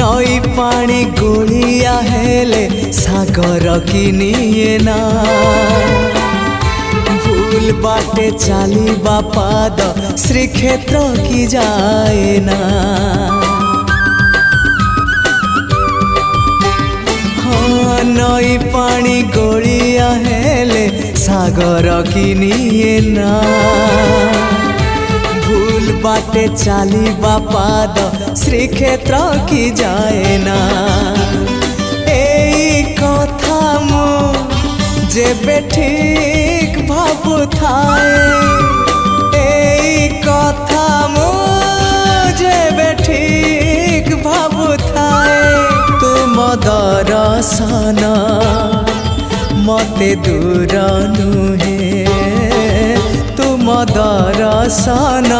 नई पानी गोलिया हेले सागर किनिए ना भूल बाटे चालिबा पाद श्रीक्षेत्र की जाए ना। हाँ नई पानी गोलिया हेले सागर किनिए ना भूल बाटे चालिबा पाद श्रीक्षेत्र की जाए ना। एई कथा मु जेबे ठीक भाबु थाए एई कथा मु जेबे ठीक भाबु थाए तुम दर्शन मते दूर नुहे तुम दर्शन